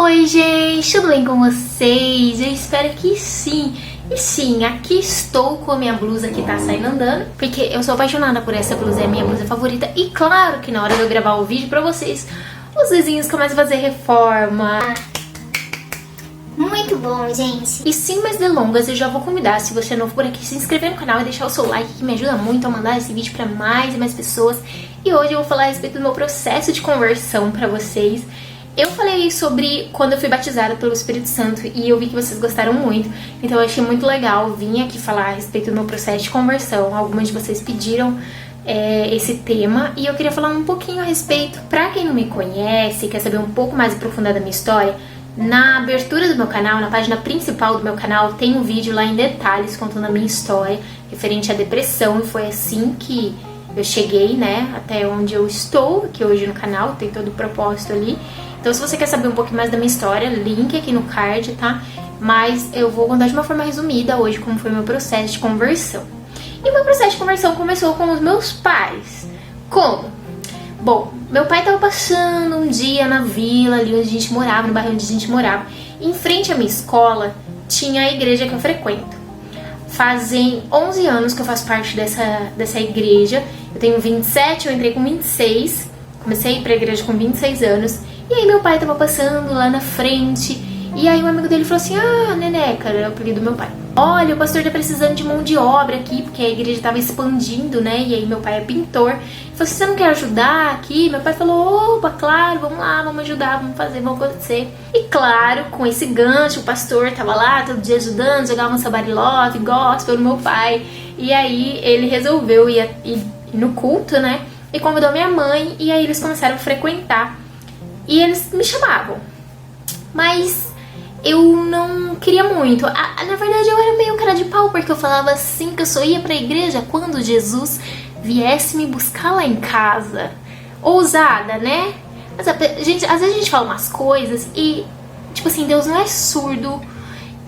Oi gente, tudo bem com vocês? Eu espero que sim. E sim, aqui estou com a minha blusa que tá saindo andando, porque eu sou apaixonada por essa blusa, é a minha blusa favorita. E claro que na hora de eu gravar o vídeo pra vocês, os vizinhos começam a fazer reforma. Muito bom, gente. E sem mais delongas, eu já vou convidar, se você é novo por aqui, se inscrever no canal e deixar o seu like, que me ajuda muito a mandar esse vídeo pra mais e mais pessoas. E hoje eu vou falar a respeito do meu processo de conversão pra vocês. Eu falei sobre quando eu fui batizada pelo Espírito Santo e eu vi que vocês gostaram muito, então eu achei muito legal vir aqui falar a respeito do meu processo de conversão. Algumas de vocês pediram esse tema e eu queria falar um pouquinho a respeito. Pra quem não me conhece e quer saber um pouco mais aprofundado da minha história, na abertura do meu canal, na página principal do meu canal, tem um vídeo lá em detalhes contando a minha história referente à depressão, e foi assim que eu cheguei, né, até onde eu estou aqui hoje no canal, tem todo o propósito ali. Então se você quer saber um pouquinho mais da minha história, link aqui no card, tá? Mas eu vou contar de uma forma resumida hoje como foi o meu processo de conversão. E o meu processo de conversão começou com os meus pais. Como? Bom, meu pai tava passando um dia na vila ali onde a gente morava, no bairro onde a gente morava. Em frente à minha escola tinha a igreja que eu frequento. Fazem 11 anos que eu faço parte dessa igreja. Eu tenho 27, eu entrei com 26. Comecei a ir pra igreja com 26 anos. E aí meu pai tava passando lá na frente. E aí um amigo dele falou assim: ah, Neneca, era o apelido do meu pai. Olha, o pastor tá precisando de mão de obra aqui, porque a igreja tava expandindo, né? E aí meu pai é pintor. Ele falou assim: você não quer ajudar aqui? Meu pai falou: opa, claro, vamos lá, vamos ajudar, vamos fazer, vamos acontecer. E claro, com esse gancho, o pastor tava lá todo dia ajudando, jogava um somebody love, gospel no meu pai. E aí ele resolveu ir no culto, né? E convidou minha mãe, e aí eles começaram a frequentar. E eles me chamavam. Mas eu não queria muito. Na verdade, eu era meio cara de pau, porque eu falava assim que eu só ia pra igreja quando Jesus viesse me buscar lá em casa. Ousada, né? Mas, gente, às vezes a gente fala umas coisas e, tipo assim, Deus não é surdo.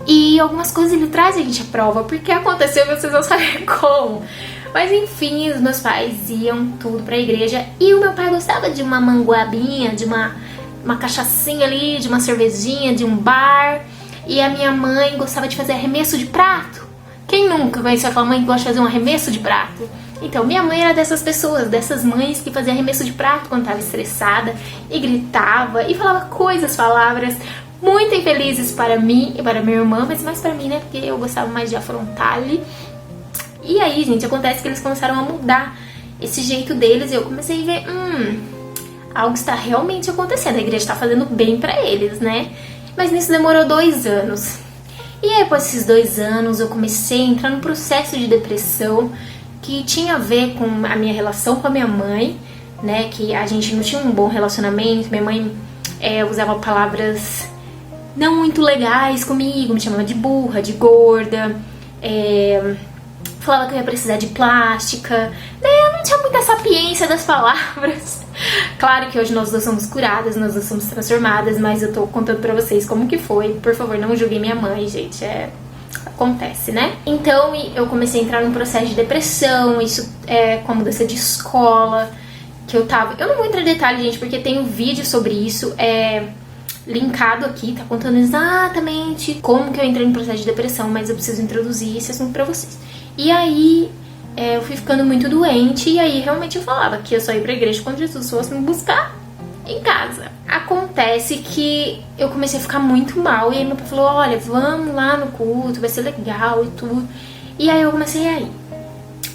E algumas coisas ele traz a gente à prova, porque aconteceu, vocês vão saber como. Mas enfim, os meus pais iam tudo pra igreja. E o meu pai gostava de uma manguabinha, de uma cachaçinha ali, de uma cervejinha, de um bar. E a minha mãe gostava de fazer arremesso de prato. Quem nunca conheceu aquela mãe que gosta de fazer um arremesso de prato? Então, minha mãe era dessas pessoas, dessas mães que faziam arremesso de prato quando estava estressada. E gritava, e falava palavras muito infelizes para mim e para minha irmã. Mas mais para mim, né, porque eu gostava mais de afrontar ali. E aí, gente, acontece que eles começaram a mudar esse jeito deles. E eu comecei a ver, algo está realmente acontecendo, a igreja está fazendo bem pra eles, né? Mas nisso demorou 2 anos. E aí, após esses 2 anos, eu comecei a entrar num processo de depressão que tinha a ver com a minha relação com a minha mãe, né? Que a gente não tinha um bom relacionamento. Minha mãe usava palavras não muito legais comigo, me chamava de burra, de gorda, falava que eu ia precisar de plástica, né? Eu não tinha muita sapiência das palavras. Claro que hoje nós duas somos curadas, nós duas somos transformadas, mas eu tô contando pra vocês como que foi. Por favor, não julguem minha mãe, gente, acontece, né? Então eu comecei a entrar num processo de depressão, isso com a mudança de escola, que eu tava... Eu não vou entrar em detalhe, gente, porque tem um vídeo sobre isso, linkado aqui, tá contando exatamente como que eu entrei no processo de depressão, mas eu preciso introduzir esse assunto pra vocês. E aí, eu fui ficando muito doente, e aí realmente eu falava que eu só ia pra igreja quando Jesus fosse me buscar em casa. Acontece que eu comecei a ficar muito mal, e aí meu pai falou: olha, vamos lá no culto, vai ser legal e tudo. E aí eu comecei a ir.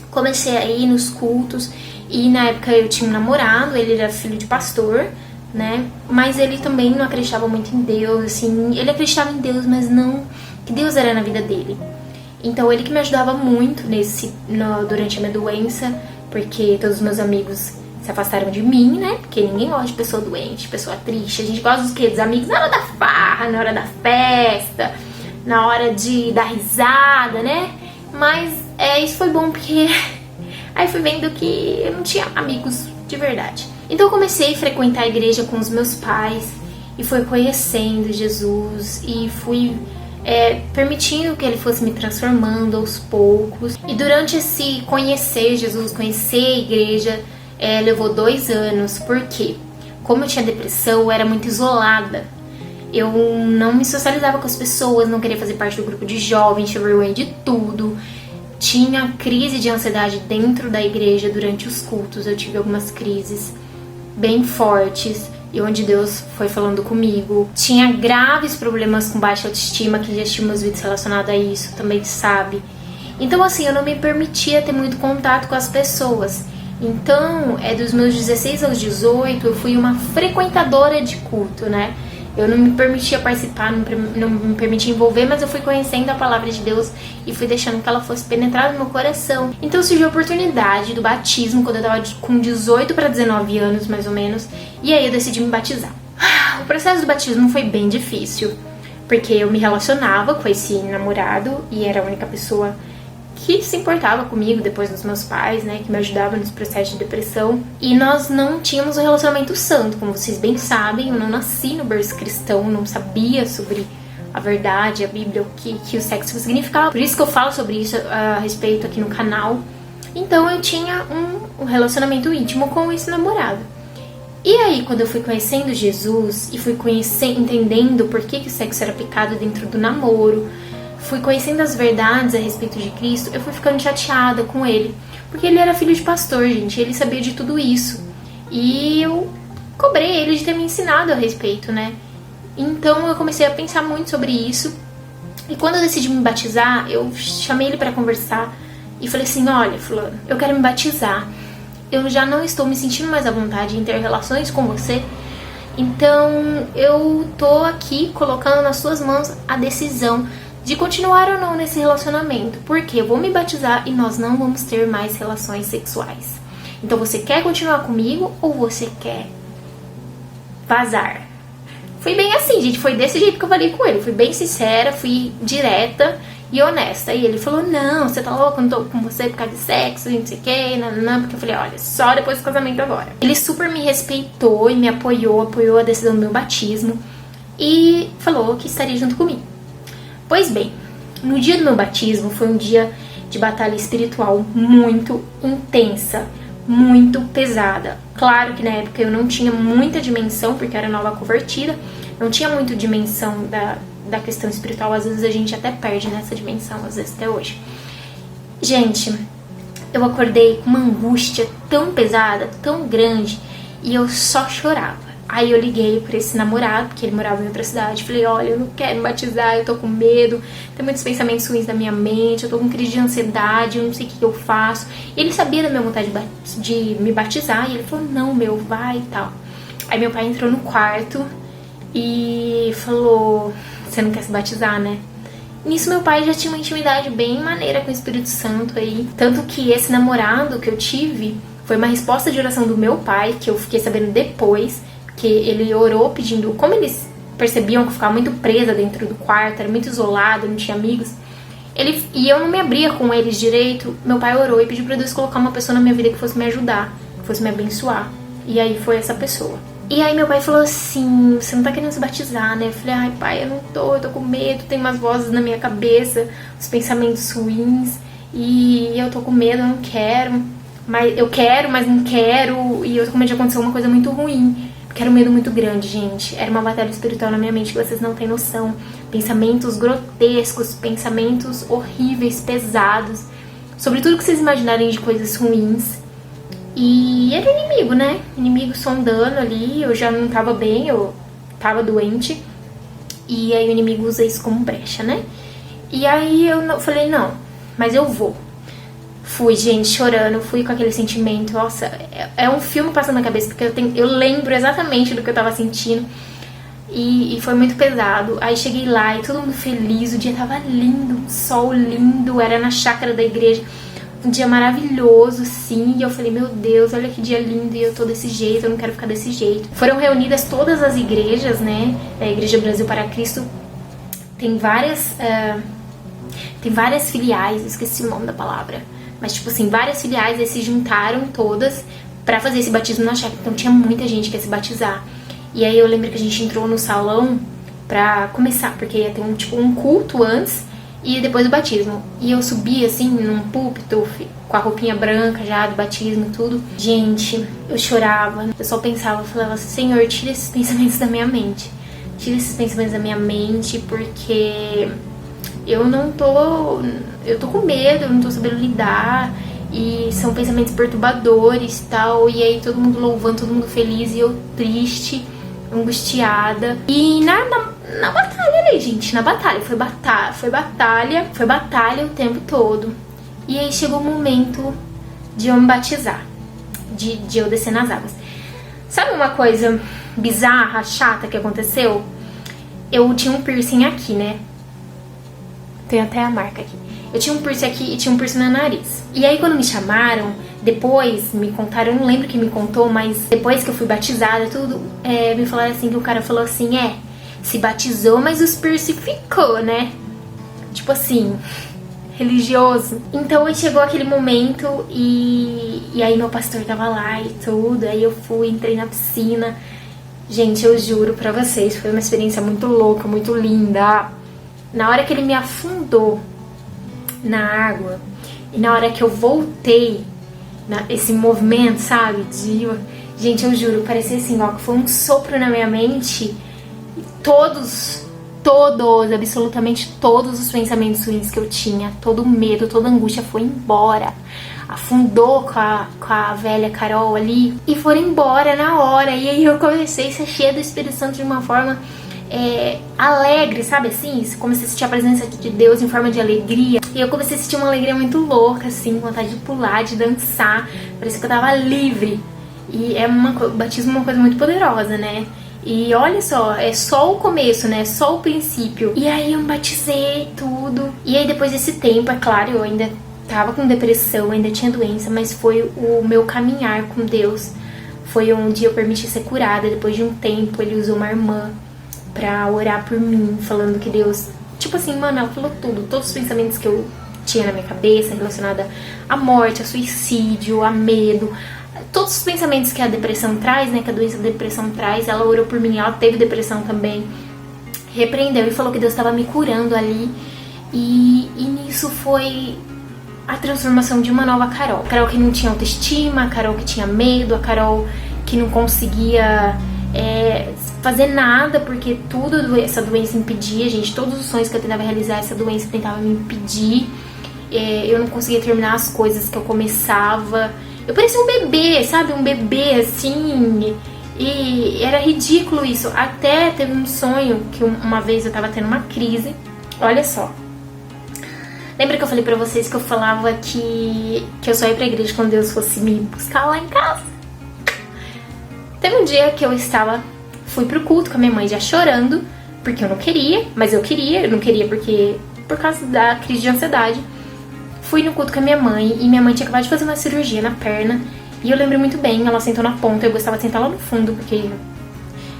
Comecei a ir nos cultos, e na época eu tinha um namorado, ele era filho de pastor, né? Mas ele também não acreditava muito em Deus, assim, ele acreditava em Deus, mas não que Deus era na vida dele. Então ele que me ajudava muito durante a minha doença, porque todos os meus amigos se afastaram de mim, né? Porque ninguém gosta de pessoa doente, pessoa triste. A gente gosta dos quê? Dos amigos na hora da farra, na hora da festa, na hora de dar risada, né? Mas isso foi bom porque aí fui vendo que eu não tinha amigos de verdade. Então eu comecei a frequentar a igreja com os meus pais e fui conhecendo Jesus e fui permitindo que ele fosse me transformando aos poucos. E durante esse conhecer Jesus, conhecer a igreja, levou 2 anos, porque como eu tinha depressão, eu era muito isolada. Eu não me socializava com as pessoas, não queria fazer parte do grupo de jovens, tinha vergonha de tudo. Tinha crise de ansiedade dentro da igreja durante os cultos. Eu tive algumas crises bem fortes e onde Deus foi falando comigo. Tinha graves problemas com baixa autoestima, que já assistiu meus vídeos relacionados a isso, também sabe. Então assim, eu não me permitia ter muito contato com as pessoas. Então, dos meus 16 aos 18, eu fui uma frequentadora de culto, né? Eu não me permitia participar, não me permitia envolver, mas eu fui conhecendo a palavra de Deus e fui deixando que ela fosse penetrar no meu coração. Então surgiu a oportunidade do batismo quando eu tava com 18 para 19 anos, mais ou menos, e aí eu decidi me batizar. O processo do batismo foi bem difícil, porque eu me relacionava com esse namorado e era a única pessoa que se importava comigo depois dos meus pais, né, que me ajudava nos processos de depressão. E nós não tínhamos um relacionamento santo, como vocês bem sabem. Eu não nasci no berço cristão, não sabia sobre a verdade, a Bíblia, o que o sexo significava. Por isso que eu falo sobre isso a respeito aqui no canal. Então eu tinha um relacionamento íntimo com esse namorado. E aí, quando eu fui conhecendo Jesus e fui entendendo por que o sexo era pecado dentro do namoro, fui conhecendo as verdades a respeito de Cristo, eu fui ficando chateada com ele. Porque ele era filho de pastor, gente, ele sabia de tudo isso. E eu cobrei ele de ter me ensinado a respeito, né? Então eu comecei a pensar muito sobre isso. E quando eu decidi me batizar, eu chamei ele para conversar e falei assim: olha, fulano, eu quero me batizar. Eu já não estou me sentindo mais à vontade em ter relações com você. Então eu tô aqui colocando nas suas mãos a decisão de continuar ou não nesse relacionamento, porque eu vou me batizar e nós não vamos ter mais relações sexuais. Então você quer continuar comigo ou você quer vazar? Foi bem assim, gente, foi desse jeito que eu falei com ele. Fui bem sincera, fui direta e honesta. E ele falou: não, você tá louco, eu não tô com você por causa de sexo, não sei o que, não. Porque eu falei: olha, só depois do casamento agora. Ele super me respeitou e me apoiou a decisão do meu batismo e falou que estaria junto comigo. Pois bem, no dia do meu batismo foi um dia de batalha espiritual muito intensa, muito pesada. Claro que na época eu não tinha muita dimensão, porque eu era nova convertida, não tinha muita dimensão da questão espiritual. Às vezes a gente até perde nessa dimensão, às vezes até hoje. Gente, eu acordei com uma angústia tão pesada, tão grande, e eu só chorava. Aí eu liguei pra esse namorado, porque ele morava em outra cidade. Falei: olha, eu não quero me batizar, eu tô com medo, tem muitos pensamentos ruins na minha mente, eu tô com crise de ansiedade, eu não sei o que eu faço. E ele sabia da minha vontade de me batizar, e ele falou: não, meu, vai e tal. Aí meu pai entrou no quarto e falou: você não quer se batizar, né? Nisso meu pai já tinha uma intimidade bem maneira com o Espírito Santo aí. Tanto que esse namorado que eu tive foi uma resposta de oração do meu pai, que eu fiquei sabendo depois, que ele orou pedindo, como eles percebiam que eu ficava muito presa dentro do quarto, era muito isolado, não tinha amigos, e eu não me abria com eles direito. Meu pai orou e pediu pra Deus colocar uma pessoa na minha vida que fosse me ajudar, que fosse me abençoar. E aí foi essa pessoa. E aí meu pai falou assim: você não tá querendo se batizar, né? Eu falei: ai pai, eu tô com medo, tem umas vozes na minha cabeça, os pensamentos ruins, e eu tô com medo, eu não quero, mas eu quero, mas não quero, e eu tô com medo de acontecer uma coisa muito ruim. Porque era um medo muito grande, gente. Era uma batalha espiritual na minha mente que vocês não têm noção. Pensamentos grotescos, pensamentos horríveis, pesados, sobre tudo que vocês imaginarem de coisas ruins. E era inimigo, né? Inimigo sondando ali. Eu já não tava bem, eu tava doente. E aí o inimigo usa isso como brecha, né? E aí eu falei: não, mas eu vou. Fui, gente, chorando, fui com aquele sentimento. Nossa, é um filme passando na cabeça, porque eu lembro exatamente do que eu tava sentindo. E foi muito pesado. Aí cheguei lá e todo mundo feliz, o dia tava lindo, um sol lindo, era na chácara da igreja. Um dia maravilhoso, sim. E eu falei: meu Deus, olha que dia lindo, e eu tô desse jeito, eu não quero ficar desse jeito. Foram reunidas todas as igrejas, né? A Igreja Brasil para Cristo tem várias filiais, esqueci o nome da palavra. Mas, tipo assim, várias filiais aí se juntaram todas pra fazer esse batismo na chácara. Então tinha muita gente que ia se batizar. E aí eu lembro que a gente entrou no salão pra começar, porque ia ter um culto antes e depois do batismo. E eu subi, assim, num púlpito, com a roupinha branca já do batismo e tudo. Gente, eu chorava. Eu só pensava, eu falava: Senhor, tira esses pensamentos da minha mente. tira esses pensamentos da minha mente, porque eu tô com medo, eu não tô sabendo lidar, e são pensamentos perturbadores e tal, e aí todo mundo louvando, todo mundo feliz, e eu triste, angustiada. E na batalha ali, gente, na batalha, foi batalha o tempo todo. E aí chegou o momento de eu me batizar, de eu descer nas águas. Sabe uma coisa bizarra, chata que aconteceu? Eu tinha um piercing aqui, né? Tem até a marca aqui. Eu tinha um piercing aqui e tinha um piercing no nariz. E aí quando me chamaram, depois me contaram, eu não lembro quem me contou, mas depois que eu fui batizada, tudo, me falaram assim, que o cara falou assim, se batizou, mas os piercing ficou, né? Tipo assim, religioso. Então aí chegou aquele momento e aí meu pastor tava lá e tudo, aí eu fui, entrei na piscina. Gente, eu juro pra vocês, foi uma experiência muito louca, muito linda. Na hora que ele me afundou na água e na hora que eu voltei, esse movimento, sabe? Gente, eu juro, parecia assim, ó, que foi um sopro na minha mente. Absolutamente todos os pensamentos ruins que eu tinha, todo o medo, toda a angústia foi embora. Afundou com a velha Carol ali e foram embora na hora. E aí eu comecei a ser cheia do Espírito Santo de uma forma alegre, sabe assim? Comecei a sentir a presença de Deus em forma de alegria. E eu comecei a sentir uma alegria muito louca, assim, vontade de pular, de dançar. Parecia que eu tava livre. E o batismo é uma coisa muito poderosa, né? E olha só, é só o começo, né? Só o princípio. E aí eu me batizei, tudo. E aí depois desse tempo, é claro, eu ainda tava com depressão, ainda tinha doença, mas foi o meu caminhar com Deus. Foi onde eu permiti ser curada. Depois de um tempo, ele usou uma irmã pra orar por mim, falando que Deus... Tipo assim, mano, ela falou tudo. Todos os pensamentos que eu tinha na minha cabeça relacionada à morte, a suicídio, a medo... Todos os pensamentos que a depressão traz, né, que a doença da depressão traz, ela orou por mim, ela teve depressão também, repreendeu e falou que Deus estava me curando ali, e nisso foi a transformação de uma nova Carol. A Carol que não tinha autoestima, a Carol que tinha medo, a Carol que não conseguia fazer nada, porque tudo essa doença impedia, gente, todos os sonhos que eu tentava realizar, essa doença tentava me impedir, eu não conseguia terminar as coisas que eu começava. Eu parecia um bebê, sabe? Um bebê, assim. E era ridículo isso. Até teve um sonho que uma vez eu tava tendo uma crise. Olha só. Lembra que eu falei pra vocês que eu falava que eu só ia pra igreja quando Deus fosse me buscar lá em casa? Teve um dia que eu fui pro culto com a minha mãe já chorando, porque eu não queria, mas eu não queria por causa da crise de ansiedade. Fui no culto com a minha mãe e minha mãe tinha acabado de fazer uma cirurgia na perna. E eu lembro muito bem, ela sentou na ponta, eu gostava de sentar lá no fundo, porque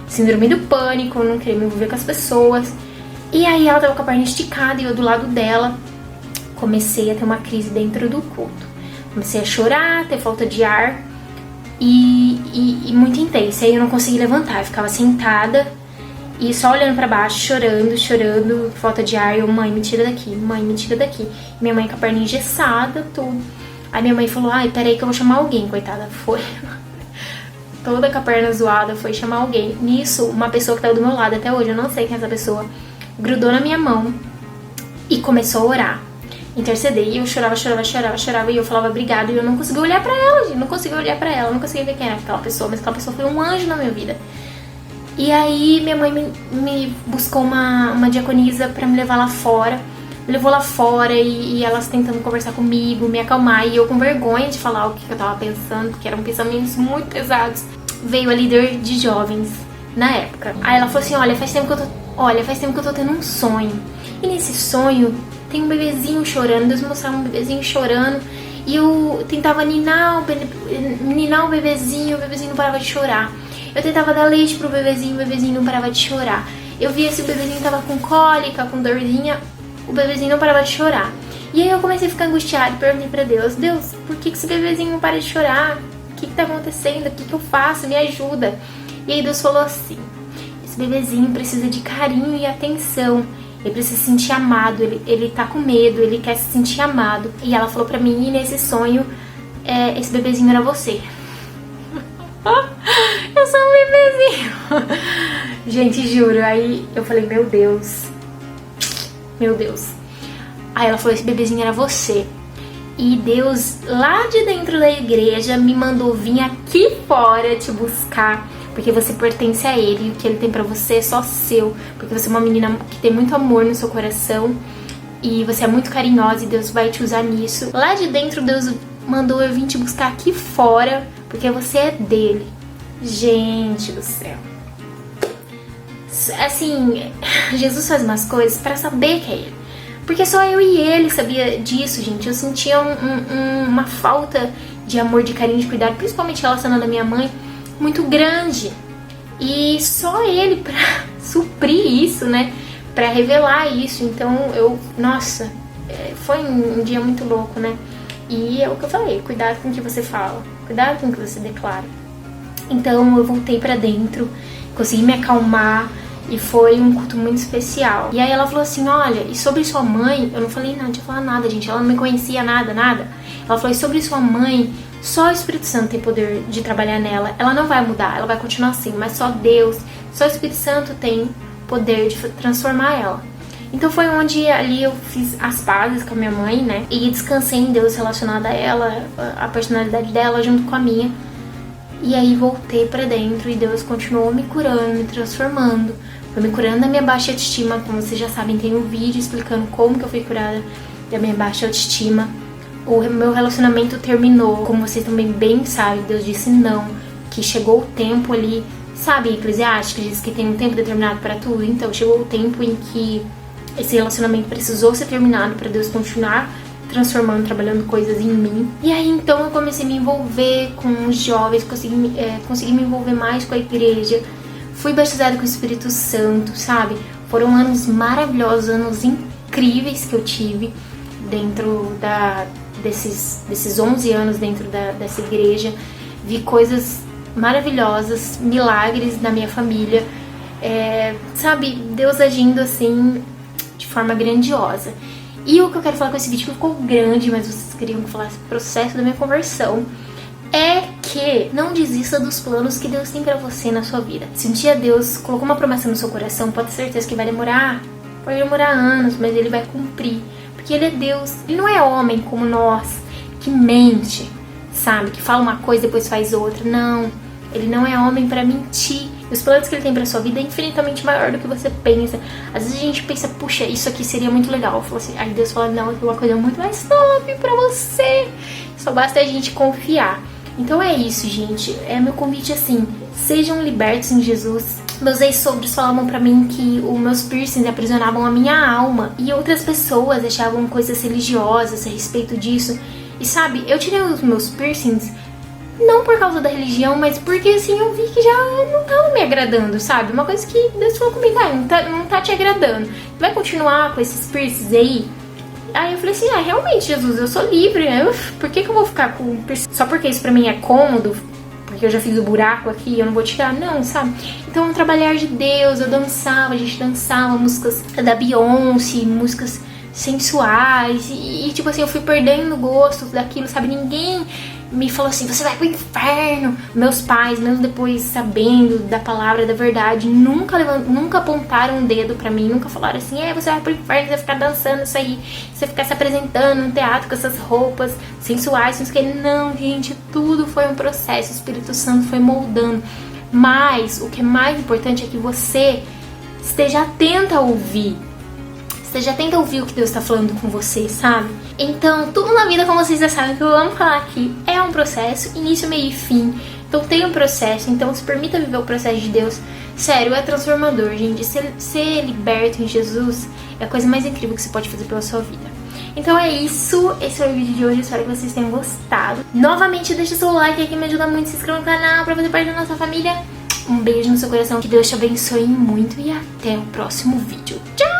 síndrome do pânico, eu não queria me envolver com as pessoas. E aí ela tava com a perna esticada e eu do lado dela comecei a ter uma crise dentro do culto. Comecei a chorar, ter falta de ar e muito intensa. Aí eu não conseguia levantar, eu ficava sentada e só olhando pra baixo, chorando, falta de ar. Eu, mãe, me tira daqui, mãe, me tira daqui. Minha mãe com a perna engessada, tudo. Aí minha mãe falou, peraí que eu vou chamar alguém, coitada. Foi toda com a perna zoada, foi chamar alguém. Nisso, uma pessoa que tava do meu lado até hoje, eu não sei quem é essa pessoa, grudou na minha mão e começou a orar, interceder. E eu chorava, e eu falava obrigado. E eu não conseguia olhar pra ela, gente, não conseguia ver quem era aquela pessoa. Mas aquela pessoa foi um anjo na minha vida. E aí minha mãe me buscou uma diaconisa pra me levar lá fora. Me levou lá fora e elas tentando conversar comigo, me acalmar. E eu com vergonha de falar o que eu tava pensando, porque eram pensamentos muito pesados. Veio a líder de jovens na época. Aí ela falou assim, olha, faz tempo que eu tô tendo um sonho. E nesse sonho tem um bebezinho chorando. Deus me mostrava um bebezinho chorando. E eu tentava ninar o bebezinho não parava de chorar. Eu tentava dar leite pro bebezinho, o bebezinho não parava de chorar. Eu via se o bebezinho tava com cólica, com dorzinha, o bebezinho não parava de chorar. E aí eu comecei a ficar angustiada e perguntei pra Deus, por que esse bebezinho não para de chorar? O que tá acontecendo? O que eu faço? Me ajuda. E aí Deus falou assim, esse bebezinho precisa de carinho e atenção. Ele precisa se sentir amado, ele tá com medo, ele quer se sentir amado. E ela falou pra mim, e nesse sonho, esse bebezinho era você. Eu sou um bebezinho. Gente, juro, aí eu falei, meu Deus. Meu Deus. Aí ela falou, esse bebezinho era você. E Deus, lá de dentro da igreja, me mandou vir aqui fora te buscar. Porque você pertence a Ele. E o que Ele tem pra você é só seu. Porque você é uma menina que tem muito amor no seu coração. E você é muito carinhosa e Deus vai te usar nisso. Lá de dentro, Deus mandou eu vir te buscar aqui fora. Porque você é dele. Gente do céu. Assim, Jesus faz umas coisas pra saber que é Ele. Porque só eu e Ele sabia disso, gente. Eu sentia uma falta de amor, de carinho, de cuidado, principalmente relacionado à minha mãe, muito grande. E só Ele pra suprir isso, né? Pra revelar isso. Então, nossa, foi um dia muito louco, né? E é o que eu falei, cuidado com o que você fala, cuidado com o que você declara. Então, eu voltei pra dentro, consegui me acalmar. E foi um culto muito especial. E aí ela falou assim, olha, e sobre sua mãe, eu não falei nada, não tinha falado nada, gente. Ela não me conhecia nada. Ela falou, e sobre sua mãe, só o Espírito Santo tem poder de trabalhar nela. Ela não vai mudar, ela vai continuar assim, mas só Deus, só o Espírito Santo tem poder de transformar ela. Então foi onde ali eu fiz as pazes com a minha mãe, né? E descansei em Deus relacionado a ela, a personalidade dela junto com a minha. E aí voltei pra dentro e Deus continuou me curando, me transformando. Foi me curando da minha baixa autoestima. Como vocês já sabem, tem um vídeo explicando como que eu fui curada da minha baixa autoestima. O meu relacionamento terminou. Como vocês também bem sabem, Deus disse não. Que chegou o tempo ali, sabe, Eclesiastes diz que tem um tempo determinado para tudo. Então chegou o tempo em que esse relacionamento precisou ser terminado para Deus continuar transformando, trabalhando coisas em mim. E aí então eu comecei a me envolver com os jovens, consegui me envolver mais com a igreja. Fui batizada com o Espírito Santo, sabe? Foram anos maravilhosos, anos incríveis que eu tive dentro desses 11 anos dentro dessa igreja. Vi coisas maravilhosas, milagres na minha família. Sabe, Deus agindo assim de forma grandiosa. E o que eu quero falar com esse vídeo, que ficou grande, mas vocês queriam que eu falasse o processo da minha conversão, é que não desista dos planos que Deus tem pra você na sua vida. Se um dia Deus colocou uma promessa no seu coração, pode ter certeza que vai demorar, pode demorar anos, mas Ele vai cumprir. Porque Ele é Deus, Ele não é homem como nós, que mente, sabe? Que fala uma coisa e depois faz outra. Não, Ele não é homem pra mentir. Os planos que Ele tem pra sua vida é infinitamente maior do que você pensa. Às vezes a gente pensa, puxa, isso aqui seria muito legal. Assim, aí Deus fala, não, é uma coisa muito mais top pra você. Só basta a gente confiar. Então é isso, gente. É meu convite assim, sejam libertos em Jesus. Meus ex-sogros falavam pra mim que os meus piercings aprisionavam a minha alma. E outras pessoas achavam coisas religiosas a respeito disso. E sabe, eu tirei os meus piercings não por causa da religião, mas porque assim eu vi que já não tava me agradando, sabe? Uma coisa que Deus falou comigo, não tá te agradando. Vai continuar com esses piercings aí? Aí eu falei assim, realmente, Jesus, eu sou livre, né? Por que eu vou ficar com piercing? Só porque isso pra mim é cômodo? Porque eu já fiz o buraco aqui e eu não vou tirar? Não, sabe? Então, o trabalhar de Deus, eu dançava, a gente dançava músicas da Beyoncé, músicas sensuais e tipo assim, eu fui perdendo o gosto daquilo, sabe? Ninguém me falou assim, você vai pro inferno. Meus pais, mesmo depois sabendo da palavra, da verdade, nunca apontaram um dedo pra mim, nunca falaram assim, você vai pro inferno, você vai ficar dançando isso aí, você vai ficar se apresentando no teatro com essas roupas sensuais, não sei o que. Não, gente, tudo foi um processo, o Espírito Santo foi moldando. Mas o que é mais importante é que você esteja atenta a ouvir. Você já tenta ouvir o que Deus tá falando com você, sabe? Então, tudo na vida, como vocês já sabem, que eu amo falar aqui, é um processo, início, meio e fim. Então tem um processo, então se permita viver o processo de Deus. Sério, é transformador, gente. Ser liberto em Jesus é a coisa mais incrível que você pode fazer pela sua vida. Então é isso, esse foi o vídeo de hoje, espero que vocês tenham gostado. Novamente, deixa seu like aqui, me ajuda muito, se inscreva no canal pra fazer parte da nossa família. Um beijo no seu coração, que Deus te abençoe muito e até o próximo vídeo. Tchau!